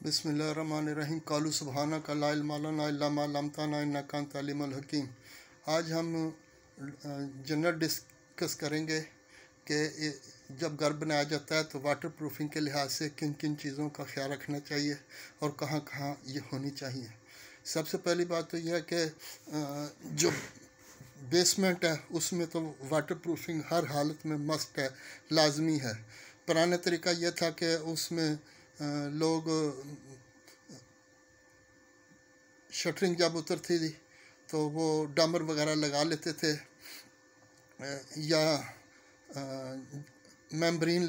बिस्मिल्लाहिर्रहमानिर्रहीम। कालू सुबहानक ला इल्मा लना इल्ला मा अल्लमतना इन्नका अंतल अलीमुल हकीम। आज हम जनरल डिस्कस करेंगे कि जब घर बनाया जाता है तो वाटर प्रूफिंग के लिहाज से किन किन चीज़ों का ख्याल रखना चाहिए और कहाँ कहाँ ये होनी चाहिए। सबसे पहली बात तो यह है कि जो बेसमेंट है उसमें तो वाटर प्रूफिंग हर हालत में मस्ट है, लाजमी है। पुराना तरीका यह था कि उसमें लोग शटरिंग जब उतरती थी तो वो डामर वगैरह लगा लेते थे या मेम्ब्रेन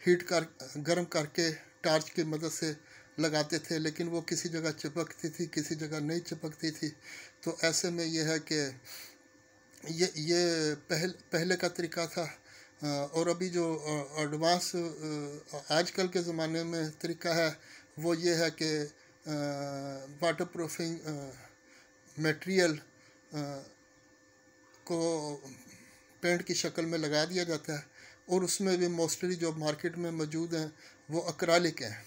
हीट कर गर्म करके टॉर्च की मदद से लगाते थे, लेकिन वो किसी जगह चिपकती थी, किसी जगह नहीं चिपकती थी। तो ऐसे में यह है कि ये पहले का तरीका था। और अभी जो एडवांस आजकल के ज़माने में तरीका है वो ये है कि वाटर प्रूफिंग मटेरियल को पेंट की शक्ल में लगा दिया जाता है और उसमें भी मोस्टली जो मार्केट में मौजूद हैं वो एक्रेलिक हैं।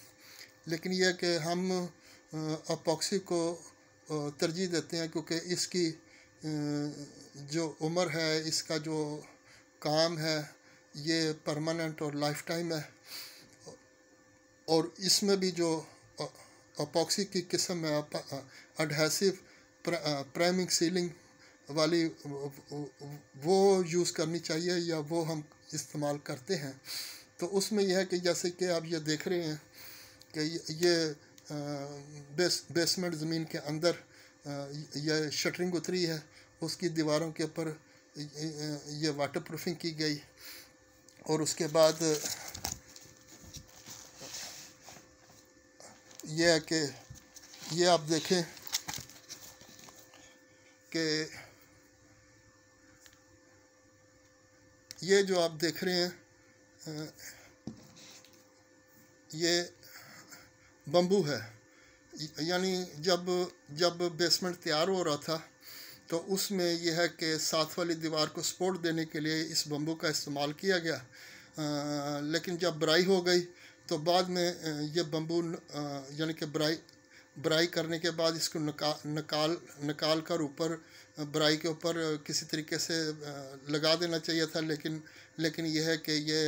लेकिन यह कि हम अपॉक्सी को तरजीह देते हैं क्योंकि इसकी जो उम्र है, इसका जो काम है, ये परमानेंट और लाइफ टाइम है। और इसमें भी जो अपॉक्सी की किस्म है एडहेसिव प्राइमिंग सीलिंग वाली वो यूज़ करनी चाहिए या वो हम इस्तेमाल करते हैं। तो उसमें यह है कि जैसे कि आप ये देख रहे हैं कि ये बेसमेंट ज़मीन के अंदर यह शटरिंग उतरी है, उसकी दीवारों के ऊपर ये वाटर प्रूफिंग की गई। और उसके बाद यह है कि ये आप देखें कि ये जो आप देख रहे हैं ये बम्बू है। यानी जब बेसमेंट तैयार हो रहा था तो उसमें यह है कि साथ वाली दीवार को सपोर्ट देने के लिए इस बम्बू का इस्तेमाल किया गया। लेकिन जब बराई हो गई तो बाद में ये बम्बू यानी कि बराई करने के बाद इसको निकाल कर ऊपर बराई के ऊपर किसी तरीके से लगा देना चाहिए था, लेकिन यह है कि ये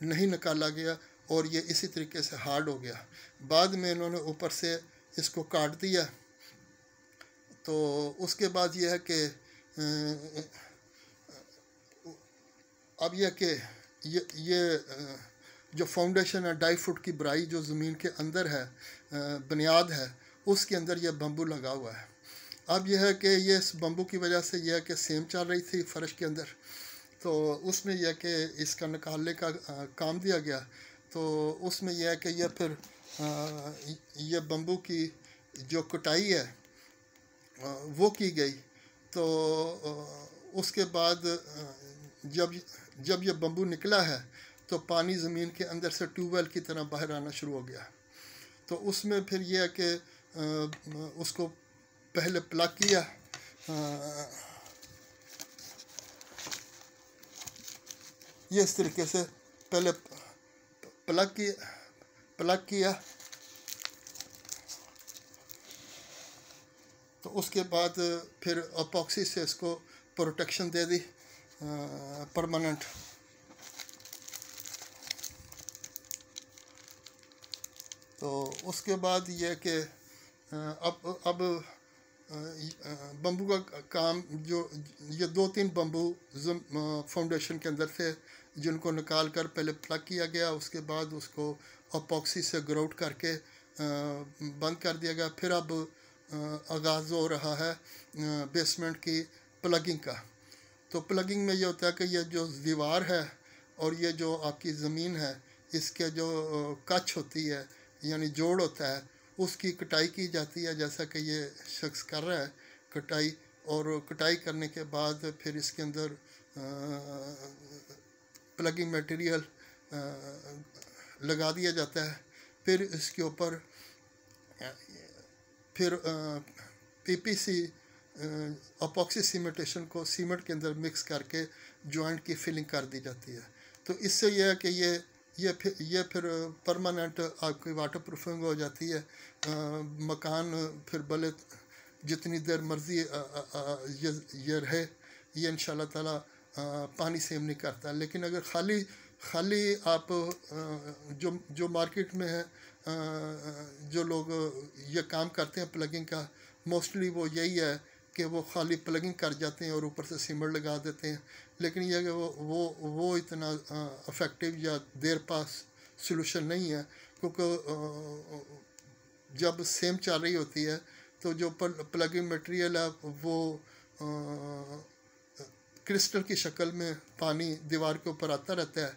नहीं निकाला गया और ये इसी तरीके से हार्ड हो गया। बाद में इन्होंने ऊपर से इसको काट दिया। तो उसके बाद यह है कि अब यह कि ये जो फाउंडेशन है 2.5 फुट की बराई जो ज़मीन के अंदर है, बुनियाद है, उसके अंदर यह बम्बू लगा हुआ है। अब यह है कि ये इस बम्बू की वजह से यह है कि सेम चल रही थी फ़र्श के अंदर, तो उसमें यह कि इसका निकालने का काम दिया गया। तो उसमें यह है कि यह फिर यह बम्बू की जो कटाई है वो की गई। तो उसके बाद जब यह बम्बू निकला है तो पानी ज़मीन के अंदर से ट्यूबवेल की तरह बाहर आना शुरू हो गया। तो उसमें फिर यह है कि उसको पहले प्लग किया, ये इस तरीके से पहले प्लग किया। तो उसके बाद फिर अपॉक्सी से इसको प्रोटेक्शन दे दी परमानेंट। तो उसके बाद यह कि अब बम्बू का काम, जो ये 2-3 बम्बू फाउंडेशन के अंदर थे जिनको निकाल कर पहले प्लग किया गया, उसके बाद उसको अपॉक्सी से ग्राउट करके बंद कर दिया गया। फिर अब आगाज़ हो रहा है बेसमेंट की प्लगिंग का। तो प्लगिंग में ये होता है कि ये जो दीवार है और ये जो आपकी ज़मीन है, इसके जो कच होती है यानी जोड़ होता है, उसकी कटाई की जाती है जैसा कि ये शख्स कर रहा है कटाई। और कटाई करने के बाद फिर इसके अंदर प्लगिंग मटेरियल लगा दिया जाता है। फिर इसके ऊपर फिर पीपीसी अपॉक्सी सीमेंटेशन को सीमेंट के अंदर मिक्स करके जॉइंट की फिलिंग कर दी जाती है। तो इससे यह है कि ये फिर परमानेंट आपकी वाटर प्रूफिंग हो जाती है। मकान फिर भले जितनी देर मर्ज़ी ये रहे, ये इंशाल्लाह ताला पानी सेव नहीं करता। लेकिन अगर खाली खाली आप जो जो मार्केट में है, जो लोग ये काम करते हैं प्लगिंग का, मोस्टली वो यही है कि वो खाली प्लगिंग कर जाते हैं और ऊपर से सीमेंट लगा देते हैं। लेकिन यह कि वो इतना इफ़ेक्टिव या देर पास सलूशन नहीं है, क्योंकि जब सेम चल रही होती है तो जो प्लगिंग मटेरियल है वो क्रिस्टल की शक्ल में पानी दीवार के ऊपर आता रहता है।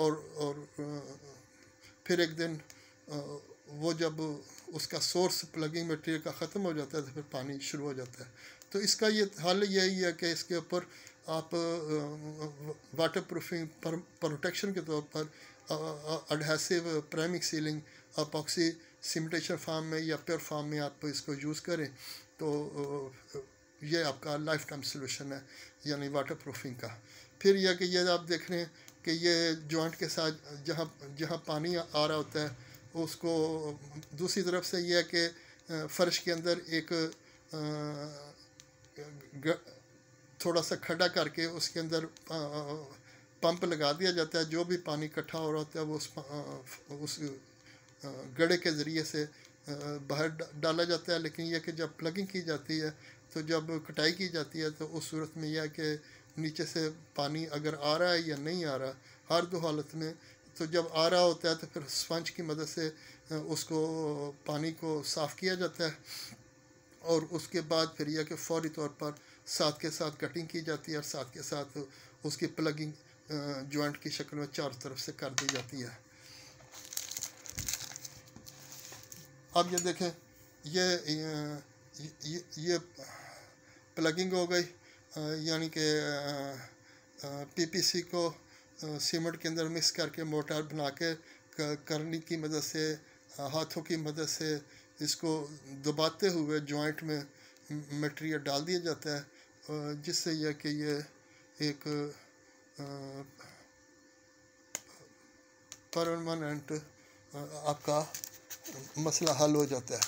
और फिर एक दिन वो जब उसका सोर्स प्लगिंग मटेरियल का ख़त्म हो जाता है तो फिर पानी शुरू हो जाता है। तो इसका ये हल यही है कि इसके ऊपर आप वाटर प्रूफिंग प्रोटेक्शन के तौर पर adhesive priming sealing epoxy cementation form में या प्योर फार्म में आप इसको यूज़ करें तो ये आपका लाइफ टाइम सोल्यूशन है, यानी वाटर प्रूफिंग का। फिर यह कि ये आप देख रहे हैं कि ये जॉइंट के साथ जहाँ जहाँ पानी आ रहा होता है उसको दूसरी तरफ से यह है कि फ़र्श के अंदर एक थोड़ा सा खड्डा करके उसके अंदर पंप लगा दिया जाता है। जो भी पानी इकट्ठा हो रहा होता है वो उस गड्ढे के ज़रिए से बाहर डाला जाता है। लेकिन यह कि जब प्लगिंग की जाती है तो जब कटाई की जाती है तो उस सूरत में यह है कि नीचे से पानी अगर आ रहा है या नहीं आ रहा, हर दो हालत में, तो जब आ रहा होता है तो फिर स्पंज की मदद से उसको पानी को साफ़ किया जाता है और उसके बाद फिर यह कि फ़ौरी तौर पर साथ के साथ कटिंग की जाती है और साथ के साथ उसकी प्लगिंग जॉइंट की शक्ल में चारों तरफ से कर दी जाती है। अब ये देखें, ये प्लगिंग हो गई, यानी कि पीपीसी को सीमेंट के अंदर मिक्स करके मोटार बना के करनी की मदद से, हाथों की मदद से इसको दबाते हुए जॉइंट में मटेरियल डाल दिया जाता है, जिससे यह कि ये एक परमानेंट आपका मसला हल हो जाता है।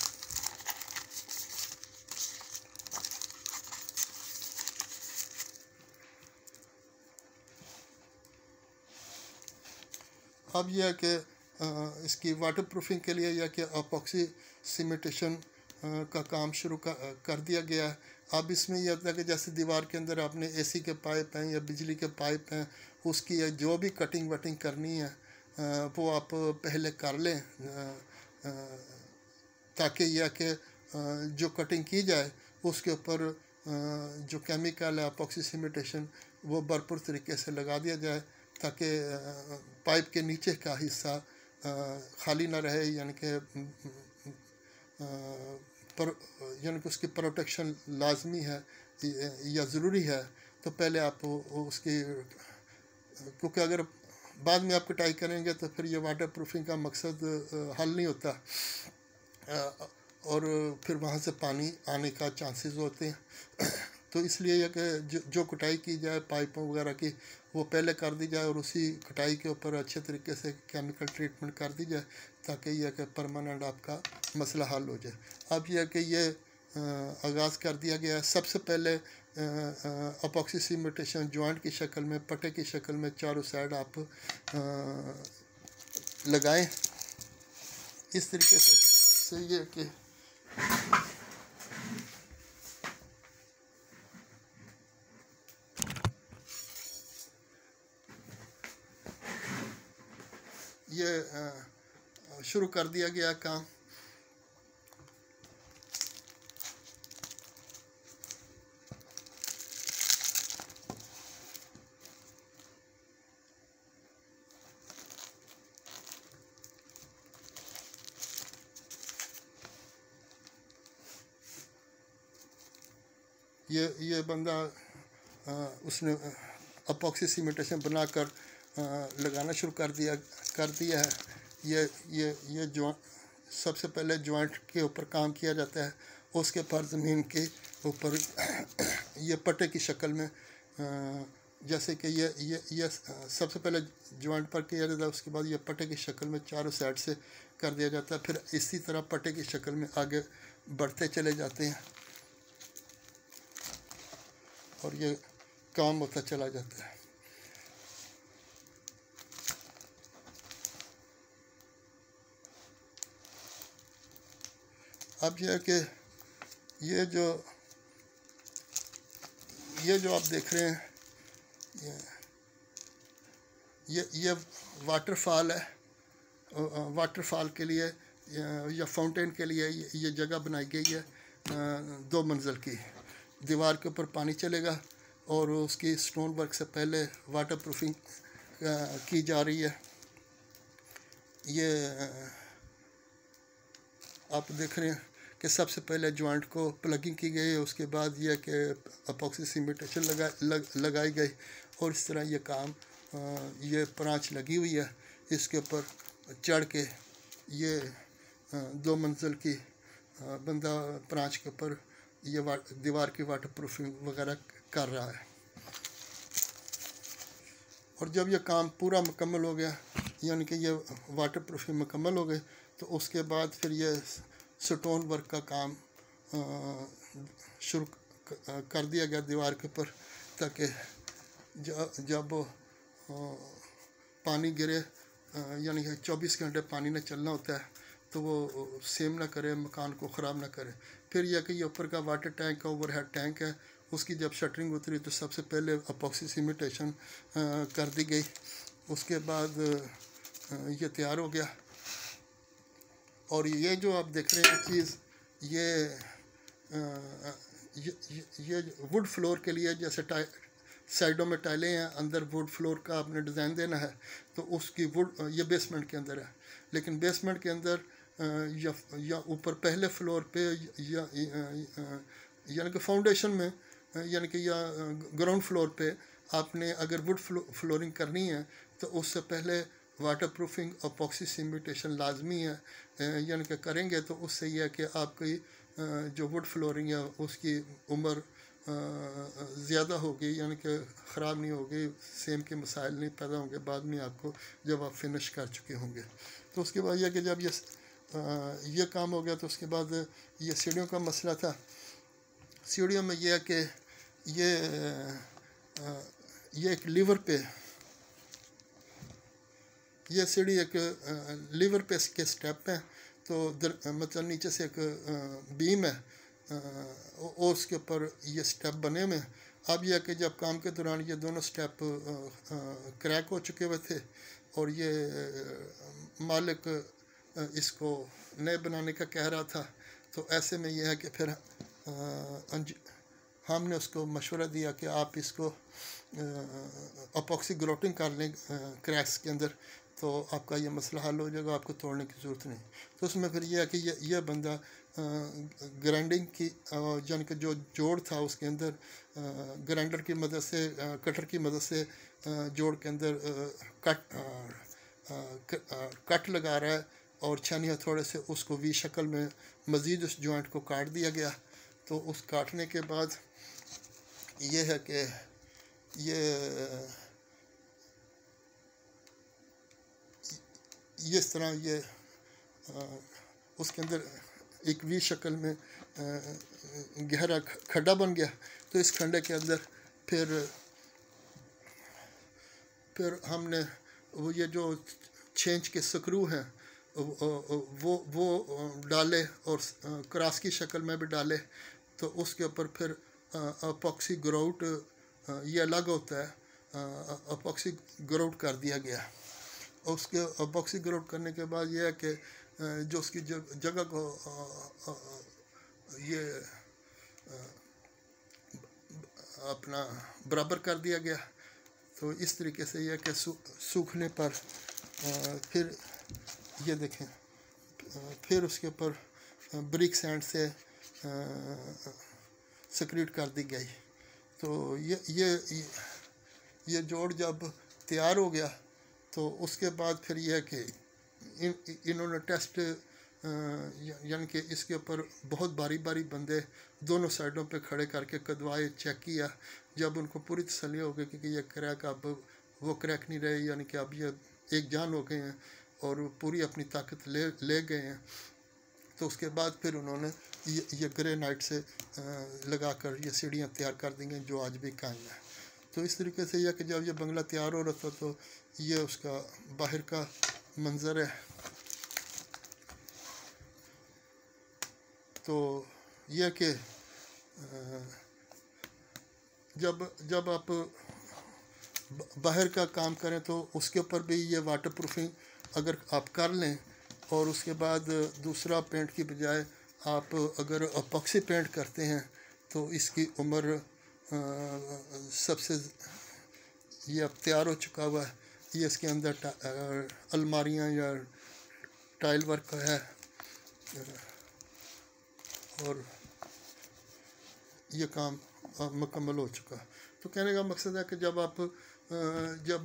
अब यह है कि इसकी वाटर प्रूफिंग के लिए यह कि अपॉक्सी सीमेंटेशन का काम शुरू कर दिया गया है। अब इसमें यह होता है कि जैसे दीवार के अंदर आपने एसी के पाइप हैं या बिजली के पाइप हैं, उसकी जो भी कटिंग वटिंग करनी है वो आप पहले कर लें, ताकि यह कि जो कटिंग की जाए उसके ऊपर जो केमिकल है अपॉक्सी सीमेंटेशन वो भरपूर तरीके से लगा दिया जाए, ताकि पाइप के नीचे का हिस्सा खाली ना रहे, यानी कि उसकी प्रोटेक्शन लाजमी है या ज़रूरी है। तो पहले आप उसकी, क्योंकि अगर बाद में आप कटाई करेंगे तो फिर ये वाटर प्रूफिंग का मकसद हल नहीं होता और फिर वहाँ से पानी आने का चांसेस होते हैं। तो इसलिए यह कि जो कटाई की जाए पाइपों वगैरह की वो पहले कर दी जाए और उसी कटाई के ऊपर अच्छे तरीके से केमिकल ट्रीटमेंट कर दी जाए, ताकि यह कि परमानेंट आपका मसला हल हो जाए। अब यह कि ये आगाज़ कर दिया गया है। सबसे पहले अपॉक्सी सीमेंटेशन जॉइंट की शक्ल में, पट्टे की शक्ल में चारों साइड आप लगाएं इस तरीके से ये कि ये शुरू कर दिया गया काम। ये बंदा उसने अपॉक्सी सीमेंटेशन बनाकर लगाना शुरू कर दिया है। ये जॉइंट, सबसे पहले जॉइंट के ऊपर काम किया जाता है, उसके बाद ज़मीन के ऊपर ये पट्टे की शक्ल में जैसे कि ये सबसे पहले जॉइंट पर किया जाता है, उसके बाद ये पट्टे की शक्ल में चारों साइड से कर दिया जाता है, फिर इसी तरह पट्टे की शक्ल में आगे बढ़ते चले जाते हैं और ये काम होता चला जाता है। अब यह है कि ये जो आप देख रहे हैं, ये वाटरफॉल है। वाटरफॉल के लिए या फाउंटेन के लिए ये जगह बनाई गई है 2 मंजिल की। दीवार के ऊपर पानी चलेगा और उसकी स्टोन वर्क से पहले वाटर प्रूफिंग की जा रही है। ये आप देख रहे हैं कि सबसे पहले जॉइंट को प्लगिंग की गई है, उसके बाद यह कि अपॉक्सी सीमेंटेशन लगाई गई और इस तरह ये काम ये प्रांच लगी हुई है, इसके ऊपर चढ़ के ये 2 मंजिल की बंदा प्रांच के ऊपर ये दीवार की वाटर प्रूफिंग वगैरह कर रहा है। और जब ये काम पूरा मुकम्मल हो गया, यानी कि ये वाटर प्रूफिंग मुकम्मल हो गई, तो उसके बाद फिर ये स्टोन वर्क का काम शुरू कर दिया गया दीवार के ऊपर, ताकि जब पानी गिरे, यानी कि 24 घंटे पानी ने चलना होता है, तो वो सेम ना करे, मकान को ख़राब ना करे। फिर यह कि ये ऊपर का वाटर टैंक का ओवरहेड टैंक है, उसकी जब शटरिंग उतरी तो सबसे पहले अपॉक्सी सीमेंटेशन कर दी गई। उसके बाद ये तैयार हो गया। और ये जो आप देख रहे हैं चीज़, ये वुड फ्लोर के लिए, जैसे साइडों में टाइलें हैं, अंदर वुड फ्लोर का आपने डिज़ाइन देना है, तो उसकी वुड ये बेसमेंट के अंदर है। लेकिन बेसमेंट के अंदर या ऊपर पहले फ्लोर पे यानी कि फाउंडेशन में, यानी कि या ग्राउंड फ्लोर पे आपने अगर वुड फ्लोरिंग करनी है, तो उससे पहले वाटर प्रूफिंग अपॉक्सी सीमेंटेशन लाजमी है। यानी कि करेंगे तो उससे यह है कि आपकी जो वुड फ्लोरिंग है उसकी उम्र ज़्यादा होगी, यानी कि ख़राब नहीं होगी, सेम के मसाइल नहीं पैदा होंगे बाद में आपको, जब आप फिनिश कर चुके होंगे। तो उसके बाद यह कि जब ये काम हो गया, तो उसके बाद ये सीढ़ियों का मसला था। सीढ़ियों में यह है कि ये एक लीवर पे, ये सीढ़ी एक लीवर पे के स्टेप हैं, तो मतलब नीचे से एक बीम है और उसके ऊपर ये स्टेप बने हुए हैं। अब यह कि जब काम के दौरान ये दोनों स्टेप क्रैक हो चुके हुए थे और ये मालिक इसको नए बनाने का कह रहा था, तो ऐसे में यह है कि फिर हमने उसको मशवरा दिया कि आप इसको अपॉक्सी ग्रोटिंग कर लें क्रैक्स के अंदर, तो आपका ये मसला हल हो जाएगा, आपको तोड़ने की ज़रूरत नहीं। तो उसमें फिर यह है कि यह बंदा ग्राइंडिंग की, यानी कि जो जोड़ था उसके अंदर ग्राइंडर की मदद से, कटर की मदद से जोड़ के अंदर कट लगा रहा है और छानी हथौड़े से उसको वी शक्ल में मज़ीद उस जॉइंट को काट दिया गया। तो उस काटने के बाद ये है कि ये इस तरह ये उसके अंदर एक वी शक्ल में गहरा खड्डा बन गया। तो इस खड्डे के अंदर फिर हमने वो ये जो छेंच के स्क्रू हैं वो डाले और क्रॉस की शक्ल में भी डाले। तो उसके ऊपर फिर अपॉक्सी ग्राउट, ये अलग होता है, अपॉक्सी ग्राउट कर दिया गया। उसके अपॉक्सी ग्राउट करने के बाद यह है कि जो उसकी जगह को ये अपना बराबर कर दिया गया। तो इस तरीके से यह कि सूखने पर फिर ये देखें, फिर उसके ऊपर ब्रिक सैंड से सिक्रीट कर दी गई। तो ये जोड़ जब तैयार हो गया, तो उसके बाद फिर यह कि इन्होंने टेस्ट यानी कि इसके ऊपर बहुत बारी बारी बंदे दोनों साइडों पे खड़े करके कदवाए, चेक किया। जब उनको पूरी तसल्ली हो गई कि ये क्रैक अब वो क्रैक नहीं रहे, यानी कि अब ये एक जान हो गए हैं और पूरी अपनी ताकत ले गए हैं, तो उसके बाद फिर उन्होंने ये ग्रेनाइट से लगाकर ये सीढ़ियाँ तैयार कर दी गई जो आज भी कायम है। तो इस तरीके से यह कि जब ये बंगला तैयार हो रहा था तो ये उसका बाहर का मंज़र है। तो यह कि जब आप बाहर का काम करें तो उसके ऊपर भी ये वाटर प्रूफिंग अगर आप कर लें, और उसके बाद दूसरा पेंट की बजाय आप अगर अपॉक्सी पेंट करते हैं तो इसकी उम्र सबसे ये अब तैयार हो चुका हुआ है। ये इसके अंदर अलमारियाँ या टाइल वर्क है, और ये काम मुकम्मल हो चुका। तो कहने का मकसद है कि जब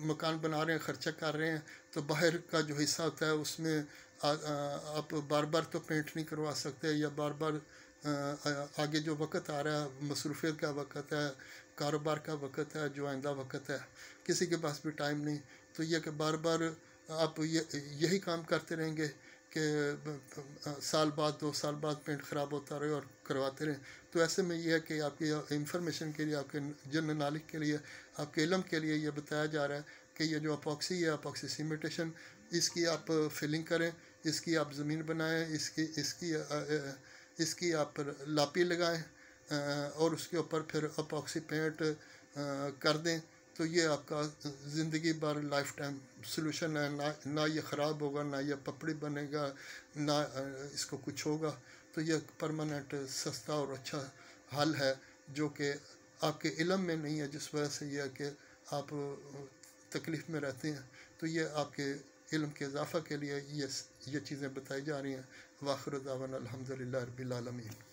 मकान बना रहे हैं, ख़र्चा कर रहे हैं, तो बाहर का जो हिस्सा होता है उसमें आप बार बार तो पेंट नहीं करवा सकते, या बार बार आगे जो वक्त आ रहा है, मसरूफियत का वक्त है, कारोबार का वक्त है, जो आइंदा वक्त है, किसी के पास भी टाइम नहीं। तो यह कि बार बार आप यही काम करते रहेंगे कि साल बाद 2 साल बाद पेंट ख़राब होता रहे और करवाते रहें। तो ऐसे में यह है कि आपकी इंफॉर्मेशन के लिए, आपके जनरल नॉलेज के लिए, आपके इल्म के लिए ये बताया जा रहा है कि ये जो अपॉक्सी है, अपॉक्सी सीमेंटेशन, इसकी आप फिलिंग करें, इसकी आप ज़मीन बनाएं, इसकी आप लापी लगाएं और उसके ऊपर फिर अपॉक्सी पेंट कर दें। तो ये आपका ज़िंदगी भर लाइफ टाइम सोल्यूशन है। ना ये ख़राब होगा, ना ये पपड़ी बनेगा, ना इसको कुछ होगा। तो ये परमानेंट सस्ता और अच्छा हल है जो कि आपके इल्म में नहीं है, जिस वजह से यह कि आप तकलीफ़ में रहते हैं। तो ये आपके इल्म के इजाफ़ा के लिए ये चीज़ें बताई जा रही हैं। वाखिर दावाना अल्हम्दुलिल्लाह रब्बिल आलमीन।